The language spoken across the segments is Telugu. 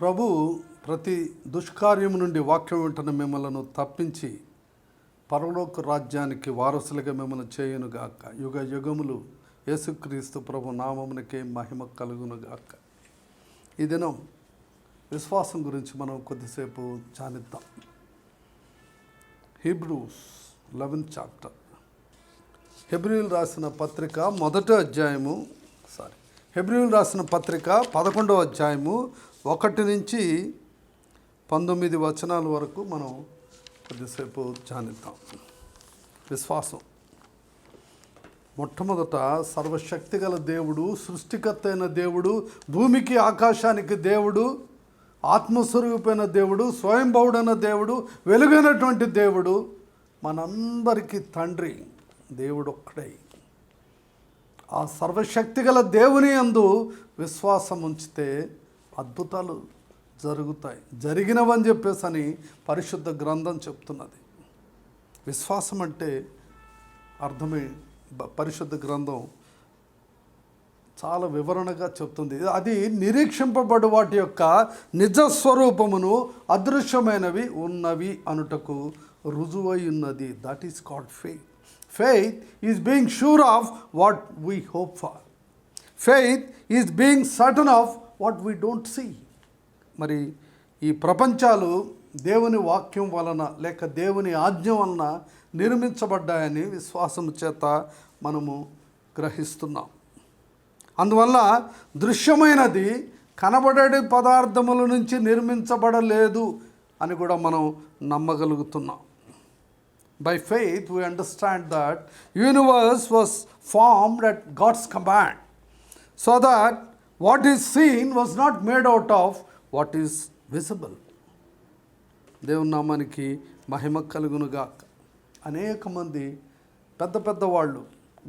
ప్రభు ప్రతి దుష్కార్యము నుండి వాక్యం వెంటనే మిమ్మల్ని తప్పించి పరలోక రాజ్యానికి వారసులుగా మిమ్మల్ని చేయునుగాక. యుగ యుగములు యేసుక్రీస్తు ప్రభు నామమునకే మహిమ కలుగునుగాక. ఈ దినం విశ్వాసం గురించి మనం కొద్దిసేపు ధ్యానిద్దాం. హీబ్రూస్ 11th చాప్టర్, హెబ్రీయులు రాసిన పత్రిక 11వ అధ్యాయము 1 నుంచి 19 వచనాల వరకు మనం కొద్దిసేపు ధ్యానిద్దాం. విశ్వాసం మొట్టమొదట సర్వశక్తిగల దేవుడు, సృష్టికర్త అయిన దేవుడు, భూమికి ఆకాశానికి దేవుడు, ఆత్మస్వరూపైన దేవుడు, స్వయంభవుడైన దేవుడు, వెలుగైనటువంటి దేవుడు, మనందరికీ తండ్రి దేవుడు ఒక్కడై ఆ సర్వశక్తిగల దేవుని యందు విశ్వాసం ఉంచితే అద్భుతాలు జరుగుతాయి. జరిగినవని చెప్పేసి పరిశుద్ధ గ్రంథం చెప్తున్నది. విశ్వాసం అంటే అర్థమే పరిశుద్ధ గ్రంథం చాలా వివరణగా చెప్తుంది. అది నిరీక్షింపబడు వాటి యొక్క నిజస్వరూపమును అదృశ్యమైనవి ఉన్నవి అనుటకు రుజువై ఉన్నది. That is called faith. Faith is being sure of what we hope for. Faith is being certain of what we don't see. మరి ఈ ప్రపంచాలు దేవుని వాక్యం వలన లేక దేవుని ఆజ్ఞ వలన నిర్మించబడ్డాయని విశ్వాసం చేత మనము గ్రహిస్తున్నాం. అందువల్ల దృశ్యమైనది కనబడే పదార్థముల నుంచి నిర్మించబడలేదు అని కూడా మనం నమ్మగలుగుతున్నాం. By faith, we understand that universe was formed at God's command, so that what is seen was not made out of what is visible. దేవుని నామానికి మహిమ కలుగునుగాక. అనేక మంది పెద్ద వాళ్ళు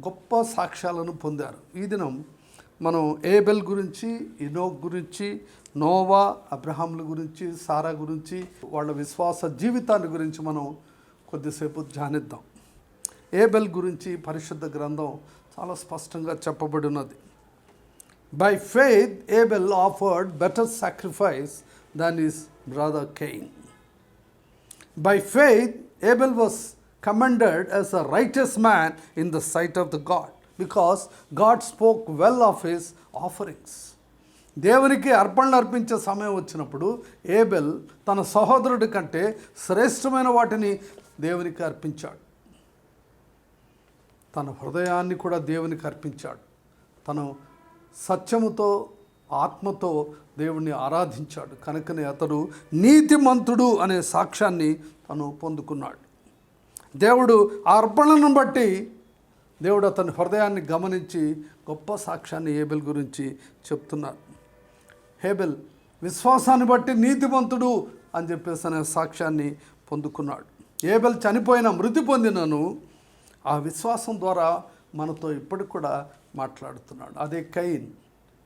గొప్ప సాక్ష్యాలను పొందారు. ఈ దినం మనం ఏబెల్ గురించి, ఇనోక్ గురించి, నోవా, అబ్రహాముల గురించి, సారా గురించి, వాళ్ళ విశ్వాస జీవితాన్ని గురించి మనం కొద్దిసేపు ధ్యానిద్దాం. ఏబెల్ గురించి పరిశుద్ధ గ్రంథం చాలా స్పష్టంగా చెప్పబడినది. By faith Abel offered better sacrifice than his brother Cain. By faith Abel was commended as a righteous man in the sight of the God, because God spoke well of his offerings. దేవునికి అర్పణలు అర్పించే సమయం వచ్చినప్పుడు ఏబెల్ తన సహోదరుడి కంటే శ్రేష్టమైన వాటిని దేవునికి అర్పించాడు. తన హృదయాన్ని కూడా దేవునికి అర్పించాడు. తను సత్యముతో ఆత్మతో దేవుణ్ణి ఆరాధించాడు. కనుకనే అతడు నీతిమంతుడు అనే సాక్ష్యాన్ని తను పొందుకున్నాడు. దేవుడు ఆ అర్పణలను బట్టి దేవుడు అతని హృదయాన్ని గమనించి గొప్ప సాక్ష్యాన్ని ఏబెల్ గురించి చెప్తున్నాడు. హేబెల్ విశ్వాసాన్ని బట్టి నీతిమంతుడు అని చెప్పేసి అనే సాక్ష్యాన్ని పొందుకున్నాడు. ఏబెల్ చనిపోయిన మృతి పొందినను ఆ విశ్వాసం ద్వారా మనతో ఇప్పటికి కూడా మాట్లాడుతున్నాడు. అదే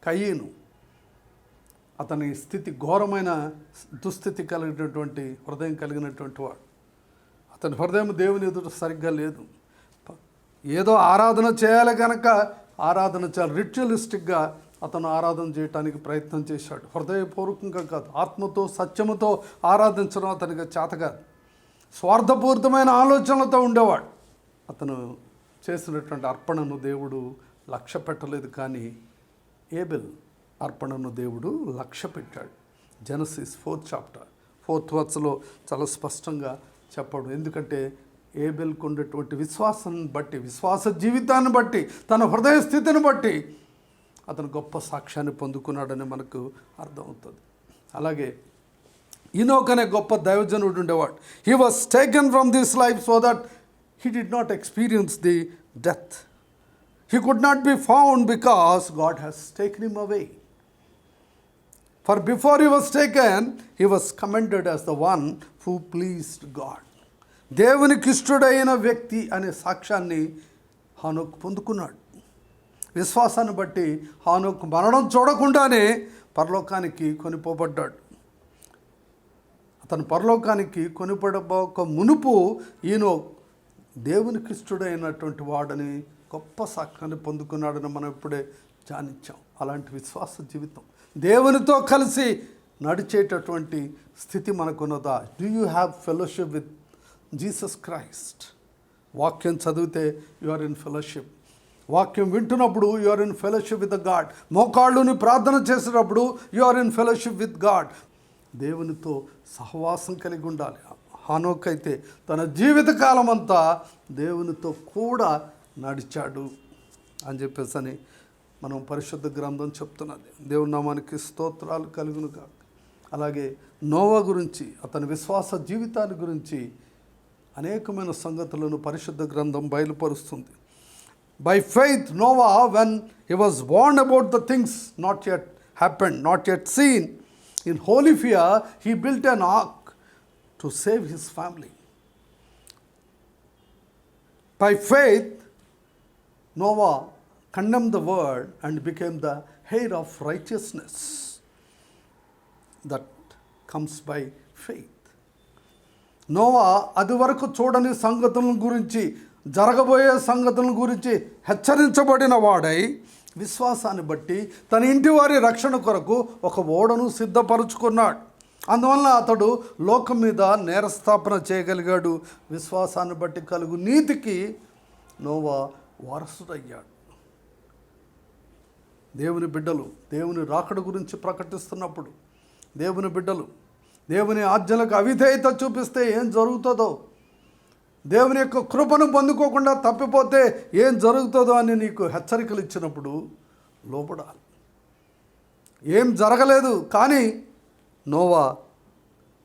కయీను అతని స్థితి ఘోరమైన దుస్థితి కలిగినటువంటి హృదయం కలిగినటువంటి వాడు. అతని హృదయం దేవుని ఎదుట సరిగ్గా లేదు. ఏదో ఆరాధన చేయాలి కనుక ఆరాధన చేయాలి, రిచువలిస్టిక్గా అతను ఆరాధన చేయడానికి ప్రయత్నం చేశాడు. హృదయపూర్వకంగా కాదు, ఆత్మతో సత్యముతో ఆరాధించడం అతనికి చేత కాదు. స్వార్థపూరితమైన ఆలోచనలతో ఉండేవాడు. అతను చేసినటువంటి అర్పణను దేవుడు లక్ష్య పెట్టలేదు. కానీ ఏబెల్ అర్పణను దేవుడు లక్ష్య పెట్టాడు. జెనసిస్ 4th చాప్టర్ 4th verseలో చాలా స్పష్టంగా చెప్పాడు. ఎందుకంటే ఏబెల్కు ఉండేటువంటి విశ్వాసాన్ని బట్టి, విశ్వాస జీవితాన్ని బట్టి, తన హృదయ స్థితిని బట్టి అతను గొప్ప సాక్ష్యాన్ని పొందుకున్నాడని మనకు అర్థమవుతుంది. అలాగే ఇనోక్ అనే గొప్ప దైవజనుడు ఉండేవాడు. He was taken from this life so that he did not experience the death. He could not be found because God has taken him away. For before he was taken he was commended as the one who pleased God. దేవునికి ఇష్టడైన వ్యక్తి అనే సాక్ష్యాన్ని హానోక్ పొందుకున్నాడు. విశ్వాసాన్ని బట్టి హానోక్ మరణం చూడకుండానే పరలోకానికి కొనిపోబడ్డాడు. అతను పరలోకానికి కొనిపడబోక మునుపు ఈనోక్ దేవునికి ఇష్టడైనటువంటి వాడని గొప్ప సాక్ష్యాన్ని పొందుకున్నాడని మనం ఇప్పుడే ధ్యానించాం. అలాంటి విశ్వాస జీవితం, దేవునితో కలిసి నడిచేటటువంటి స్థితి మనకున్నదా? Do you have fellowship with Jesus Christ? వాక్యం చదివితే యు ఆర్ ఇన్ ఫెలోషిప్. వాక్యం వింటున్నప్పుడు you are in fellowship with the God. మోకాళ్ళుని ప్రార్థన చేసేటప్పుడు you are in fellowship with God. దేవునితో సహవాసం కలిగి ఉండాలి. హానోక్ అయితే తన జీవితకాలం అంతా దేవునితో కూడా నడిచాడు అని చెప్పేసి మనం పరిశుద్ధ గ్రంథం చెప్తున్నది. దేవుని నామానికి స్తోత్రాలు కలుగును కాక. అలాగే నోవా గురించి, అతని విశ్వాస జీవితాన్ని గురించి అనేకమైన సంగతులను పరిశుద్ధ గ్రంథం బయలుపరుస్తుంది. By faith Noah, when he was warned about the things not yet happened, not yet seen, in holy fear he built an ark to save his family. By faith Noah condemned the world and became the heir of righteousness that comes by faith. Noah అది వరకు చూడని సంగతుల గురించి, జరగబోయే సంగతుల గురించి హెచ్చరించబడిన వాడై విశ్వాసాన్ని బట్టి తన ఇంటి వారి రక్షణ కొరకు ఒక ఓడను సిద్ధపరుచుకున్నాడు. అందువలన అతడు లోకం మీద నేరస్థాపన చేయగలిగాడు. విశ్వాసాన్ని బట్టి కలుగు నీతికి నోవా వారసుడయ్యాడు. దేవుని బిడ్డలు దేవుని రాకడ గురించి ప్రకటిస్తున్నప్పుడు, దేవుని బిడ్డలు దేవుని ఆజ్ఞలకు అవిధేయత చూపిస్తే ఏం జరుగుతుందో, దేవుని యొక్క కృపను పొందుకోకుండా తప్పిపోతే ఏం జరుగుతుందో అని నీకు హెచ్చరికలు ఇచ్చినప్పుడు లోపడాలి. ఏం జరగలేదు, కానీ నోవా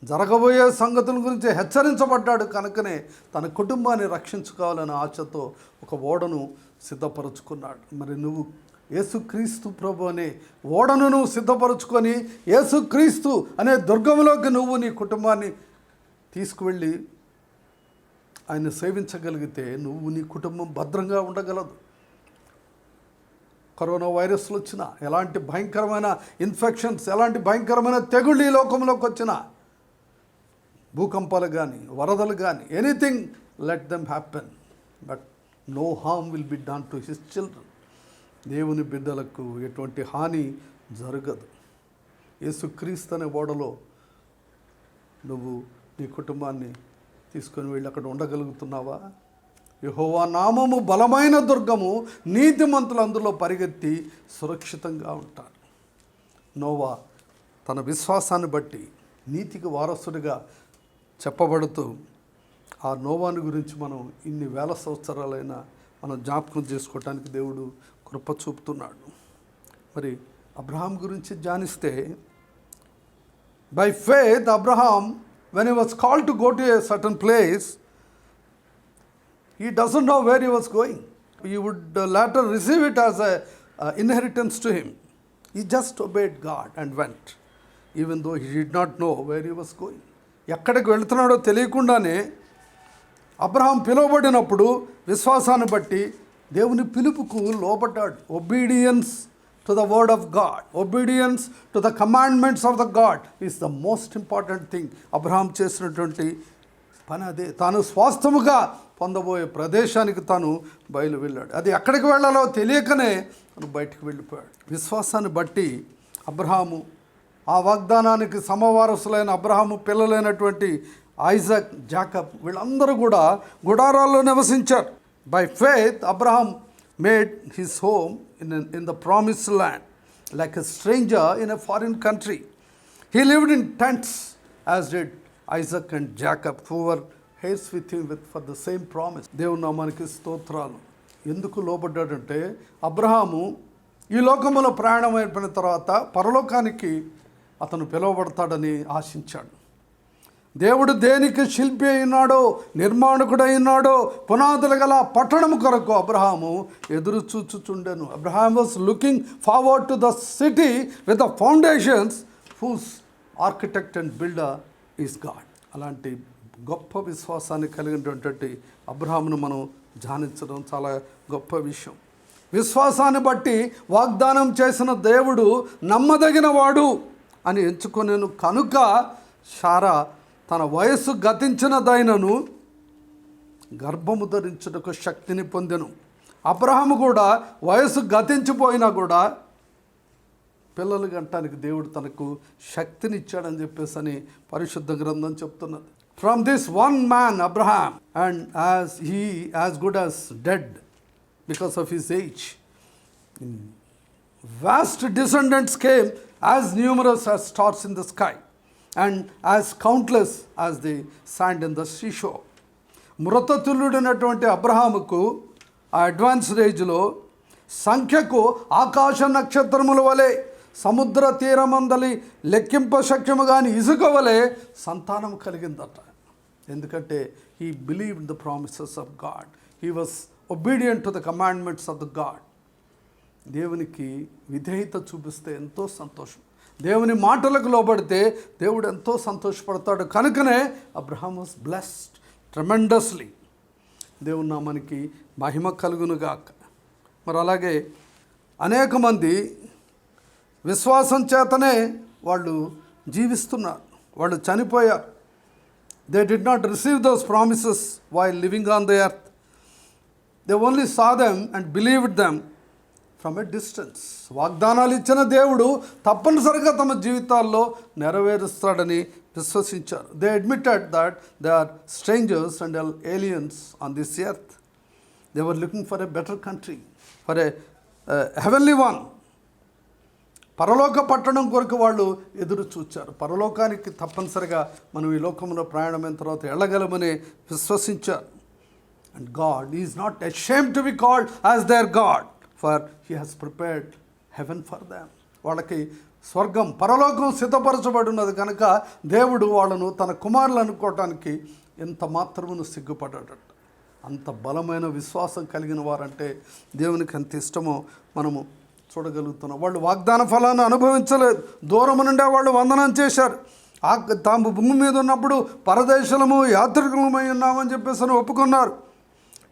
జరగబోయే సంగతుల గురించి హెచ్చరించబడ్డాడు. కనుకనే తన కుటుంబాన్ని రక్షించుకోవాలనే ఆశతో ఒక ఓడను సిద్ధపరుచుకున్నాడు. మరి నువ్వు యేసుక్రీస్తు ప్రభు అనే ఓడను నువ్వు సిద్ధపరుచుకొని యేసుక్రీస్తు అనే దుర్గంలోకి నువ్వు నీ కుటుంబాన్ని తీసుకువెళ్ళి ఆయన సేవించగలిగితే నువ్వు నీ కుటుంబం భద్రంగా ఉండగలదు. కరోనా వైరస్లు వచ్చినా, ఎలాంటి భయంకరమైన ఇన్ఫెక్షన్స్, ఎలాంటి భయంకరమైన తెగుళ్ళు ఈ లోకంలోకి వచ్చినా, భూకంపాలు కానీ వరదలు కానీ, anything let them happen, but no harm will be done to his children. దేవుని బిడ్డలకు ఎటువంటి హాని జరగదు. యేసుక్రీస్తు అనే ఓడలో నువ్వు నీ కుటుంబాన్ని తీసుకొని వెళ్ళి అక్కడ ఉండగలుగుతున్నావా? యెహోవా నామము బలమైన దుర్గము, నీతిమంతులు అందులో పరిగెత్తి సురక్షితంగా ఉంటారు. నోవా తన విశ్వాసాన్ని బట్టి నీతికి వారసుడిగా చెప్పబడుతూ ఆ నోవాని గురించి మనం ఇన్ని వేల సంవత్సరాలైనా మనం జ్ఞాపకం చేసుకోవటానికి దేవుడు కృప చూపుతున్నాడు. మరి అబ్రహాం గురించి ధ్యానిస్తే, by faith Abraham, when he was called to go to a certain place, he doesn't know where he was going. He would later receive it as a inheritance to him. He just obeyed God and went, even though he did not know where he was going. ఎక్కడికి వెళ్తున్నాడో తెలియకుండానే అబ్రహాం పిలువబడినప్పుడు విశ్వాసాన్ని బట్టి దేవుని పిలుపుకు లోబడ్డాడు. Obedience to the word of God, obedience to the commandments of the God is the most important thing. Abraham చేసినటువంటి పని అదే. తాను స్వాస్థ్యముగా పొందబోయే ప్రదేశానికి తాను బయలు వెళ్ళాడు. అది ఎక్కడికి వెళ్ళాలో తెలియకనే తను బయటికి వెళ్ళిపోయాడు. విశ్వాసాన్ని బట్టి అబ్రహాము ఆ వాగ్దానానికి సమవారసులైన అబ్రహాము పిల్లలైనటువంటి ఐజాక్, జాకబ్ వీళ్ళందరూ కూడా గుడారాల్లో నివసించారు. By faith Abraham made his home in the promised land like a stranger in a foreign country. He lived in tents, as did Isaac and Jacob, who were heirs with him for the same promise. దేవుని నామానికి స్తోత్రాలు. ఎందుకు లోబడ్డాడంటే, అబ్రహాము ఈ లోకములో ప్రయాణం అయిపోయిన తర్వాత పరలోకానికి అతను పిలువబడతాడని ఆశించాడు. దేవుడు దేనికి శిల్పి అయినాడో, నిర్మాణకుడైనాడో, పునాదులు గల పట్టణం కొరకు అబ్రహాము ఎదురు చూచుచుండెను. Abraham was looking forward to the city with the foundations whose architect and builder is God. అలాంటి గొప్ప విశ్వాసాన్ని కలిగినటువంటి అబ్రహామును మనం ధ్యానించడం చాలా గొప్ప విషయం. విశ్వాసాన్ని బట్టి వాగ్దానం చేసిన దేవుడు నమ్మదగిన వాడు అని ఎంచుకొనేను. కనుక శారా తన వయస్సు గతించినదైనను గర్భము ధరించుటకు శక్తిని పొందెను. అబ్రహాము కూడా వయస్సు గతించిపోయినా కూడా పిల్లలు కనటానికి దేవుడు తనకు శక్తినిచ్చాడని చెప్పేసి అని పరిశుద్ధ గ్రంథం చెప్తున్నది. From this one man Abraham, and as good as dead because of his age, vast descendants came as numerous as stars in the sky and as countless as the sand in the seashore. మృతతుల్యుడైనటువంటి అబ్రహాముకు ఆ అడ్వాన్స్డ్ ఏజ్లో సంఖ్యకు ఆకాశ నక్షత్రముల వలె సముద్ర తీరమందలి లెక్కింప శక్యము కాని ఇసుక వలె సంతానం కలిగిందట. ఎందుకంటే he believed the promises of God, he was obedient to the commandments of the God. దేవునికి విధేయత చూపిస్తే ఎంతో సంతోషం, దేవుని మాటలకు లోబడితే దేవుడు ఎంతో సంతోషపడతాడు. కనుకనే అబ్రహాం వాస్ బ్లెస్డ్ ట్రెమెండస్లీ. దేవుని నామానికి మహిమ కలుగునుగాక. మరి అలాగే అనేక మంది విశ్వాసం చేతనే వాళ్ళు జీవిస్తున్నారు, వాళ్ళు చనిపోయారు. They did not receive those promises while living on the earth. They only saw them and believed them from a distance. వాగ్దానాలు ఇచ్చిన దేవుడు తప్పనిసరిగా తమ జీవితాల్లో నెరవేరుస్తాడని విశ్వసించారు. They admitted that they are strangers and aliens on this earth. They were looking for a better country, for a heavenly one. పరలోక పట్టణం కొరకు వాళ్ళు ఎదురు చూచారు. పరలోకానికి తప్పనిసరిగా మనం ఈ లోకంలో ప్రయాణమైన తర్వాత వెళ్ళగలమని విశ్వసించారు. And God is not ashamed to be called as their God, for he has prepared heaven for them. వాళ్ళకి స్వర్గం, పరలోకం సిద్ధపరచబడి ఉన్నది కనుక దేవుడు వాళ్ళను తన కుమారులు అనుకోవటానికి ఎంత మాత్రమును సిగ్గుపడ్డాడట. అంత బలమైన విశ్వాసం కలిగిన వారంటే దేవునికి ఎంత ఇష్టమో మనము చూడగలుగుతున్నాం. వాళ్ళు వాగ్దాన ఫలాన్ని అనుభవించలేదు, దూరం నుండే వాళ్ళు వందనం చేశారు. తాము భూమి మీద ఉన్నప్పుడు పరదేశులము యాత్రికులమై ఉన్నామని చెప్పేసి ఒప్పుకున్నారు.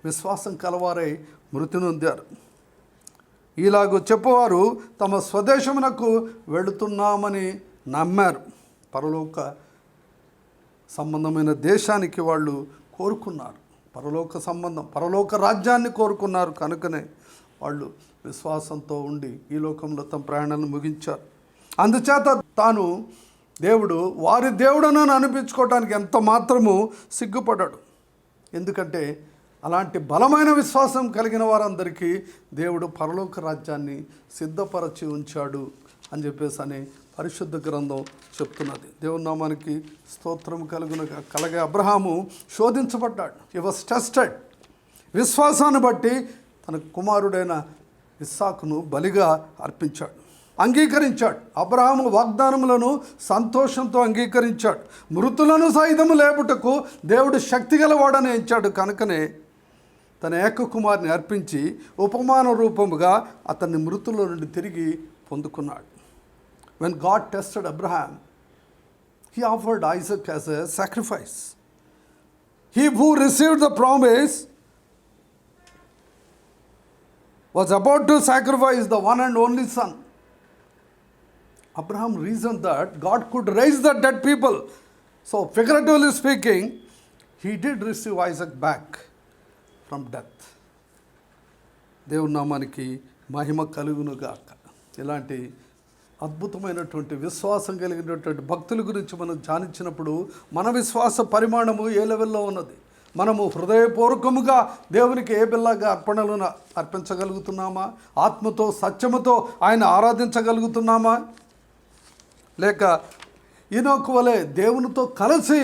విశ్వాసం కలవారై మృతి నొందారు. ఇలాగూ చెప్పువారు తమ స్వదేశమునకు వెళుతున్నామని నమ్మారు. పరలోక సంబంధమైన దేశానికి వాళ్ళు కోరుకున్నారు, పరలోక సంబంధం, పరలోక రాజ్యాన్ని కోరుకున్నారు. కనుకనే వాళ్ళు విశ్వాసంతో ఉండి ఈ లోకంలో తమ ప్రయాణాలను ముగించారు. అందుచేత తాను దేవుడు వారి దేవుడను అనిపించుకోవడానికి ఎంత మాత్రము సిగ్గుపడ్డాడు. ఎందుకంటే అలాంటి బలమైన విశ్వాసం కలిగిన వారందరికీ దేవుడు పరలోక రాజ్యాన్ని సిద్ధపరచి ఉంచాడు అని చెప్పేసి అని పరిశుద్ధ గ్రంథం చెప్తున్నది. దేవుని నామానికి స్తోత్రం కలగే అబ్రహాము శోధించబడ్డాడు. He was tested. విశ్వాసాన్ని బట్టి తన కుమారుడైన ఇస్సాకును బలిగా అర్పించాడు, అంగీకరించాడు. అబ్రహాము వాగ్దానములను సంతోషంతో అంగీకరించాడు. మృతులను సైతము లేపుటకు దేవుడు శక్తిగలవాడని ఎంచాడు. కనుకనే తన ఏక కుమారుని అర్పించి ఉపమాన రూపముగా అతన్ని మృతుల నుండి తిరిగి పొందుకున్నాడు. When God tested Abraham, he offered Isaac as a sacrifice. He who received the promise was about to sacrifice the one and only son. Abraham reasoned that God could raise the dead people. So figuratively speaking, he did receive Isaac back from death. దేవుని నామానికి మహిమ కలుగునుగాక. ఇలాంటి అద్భుతమైనటువంటి విశ్వాసం కలిగినటువంటి భక్తుల గురించి మనం ధ్యానించినప్పుడు మన విశ్వాస పరిమాణము ఏ లెవెల్లో ఉన్నది, మనము హృదయపూర్వకముగా దేవునికి ఏ బిల్లాగా అర్పణలను అర్పించగలుగుతున్నామా, ఆత్మతో సత్యముతో ఆయన ఆరాధించగలుగుతున్నామా, లేక ఈనోకు వలె దేవునితో కలిసి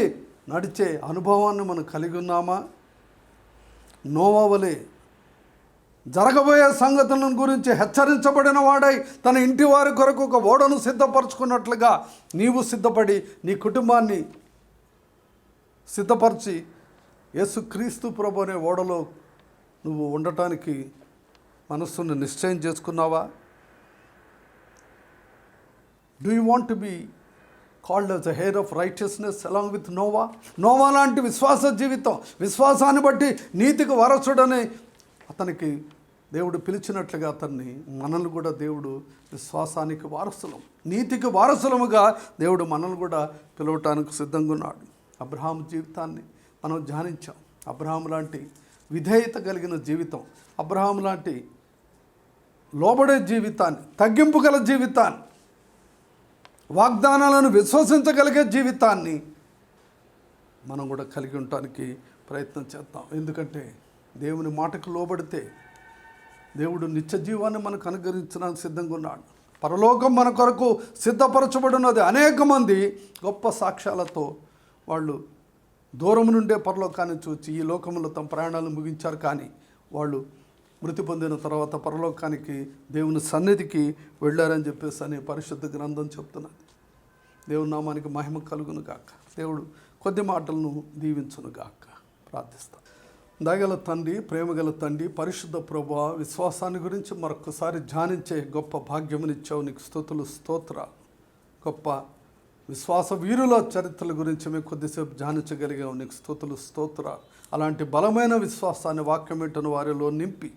నడిచే అనుభవాన్ని మనం కలిగి ఉన్నామా, నోవా వలె జరగబోయే సంగతులను గురించి హెచ్చరించబడిన వాడై తన ఇంటి వారి కొరకు ఒక ఓడను సిద్ధపరచుకున్నట్లుగా నీవు సిద్ధపడి నీ కుటుంబాన్ని సిద్ధపరిచి యేసుక్రీస్తు ప్రభు అనే ఓడలో నువ్వు ఉండటానికి మనస్సును నిశ్చయం చేసుకున్నావా? Do you want to be called as a heir of righteousness along with Noah? Noah లాంటి విశ్వాస జీవితం, విశ్వాసాన్ని బట్టి నీతికి వారసుడని అతనికి దేవుడు పిలిచినట్లుగా అతన్ని మనల్ని కూడా దేవుడు విశ్వాసానికి వారసులం, నీతికి వారసులముగా దేవుడు మనల్ని కూడా పిలవటానికి సిద్ధంగా ఉన్నాడు. అబ్రహాం జీవితాన్ని మనం ధ్యానించాం. అబ్రహాం లాంటి విధేయత కలిగిన జీవితం, అబ్రహాం లాంటి లోబడే జీవితాన్ని, తగ్గింపు గల జీవితాన్ని వాగ్దానాలను విశ్వసించగలిగే జీవితాన్ని మనం కూడా కలిగి ఉండటానికి ప్రయత్నం చేద్దాం. ఎందుకంటే దేవుని మాటకు లోబడితే దేవుడు నిత్య జీవాన్ని మనకు అనుగ్రహించడానికి సిద్ధంగా ఉన్నాడు. పరలోకం మన కొరకు సిద్ధపరచబడినది. అనేక మంది గొప్ప సాక్ష్యాలతో వాళ్ళు దూరం నుండే పరలోకాన్ని చూచి ఈ లోకంలో తమ ప్రయాణాలను ముగించారు. కానీ వాళ్ళు మృతి పొందిన తర్వాత పరలోకానికి దేవుని సన్నిధికి వెళ్ళారని చెప్పేసి అని పరిశుద్ధ గ్రంథం చెప్తున్నది. దేవుని నామానికి మహిమ కలుగును గాక. దేవుడు కొద్ది మాటలను దీవించును గాక. ప్రార్థిస్తాం. దయగల తండ్రి, ప్రేమగల తండ్రి, పరిశుద్ధ ప్రభువా, విశ్వాసాన్ని గురించి మరొకసారి ధ్యానించే గొప్ప భాగ్యమునిచ్చావు. నీకు స్తుతులు, స్తోత్రాలు. గొప్ప విశ్వాస వీరుల చరిత్రల గురించి మేము కొద్దిసేపు ధ్యానించగలిగాము. నీకు స్తుతులు, స్తోత్రాలు. అలాంటి బలమైన విశ్వాసాన్ని వాక్యం వింటున్న వారిలో నింపి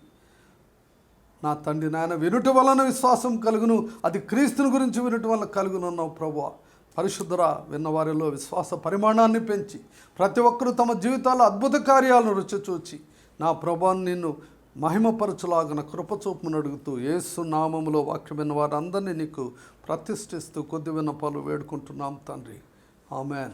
నా తండ్రి నాయన, వినుట వలన విశ్వాసం కలుగును, అది క్రీస్తుని గురించి వినుట వలన కలుగునున్నావు ప్రభువా. పరిశుద్ధరా, విన్నవారిలో విశ్వాస పరిమాణాన్ని పెంచి ప్రతి ఒక్కరూ తమ జీవితాల్లో అద్భుత కార్యాలను రుచి చూచి నా ప్రభువాన్ని నిన్ను మహిమపరచులాగన కృపచూపును అడుగుతూ యేసు నామములో వాక్యం విన్న వారందరినీ నీకు ప్రతిష్ఠిస్తూ కొద్ది విన్నపాలు వేడుకుంటున్నాం తండ్రి. ఆమెన్.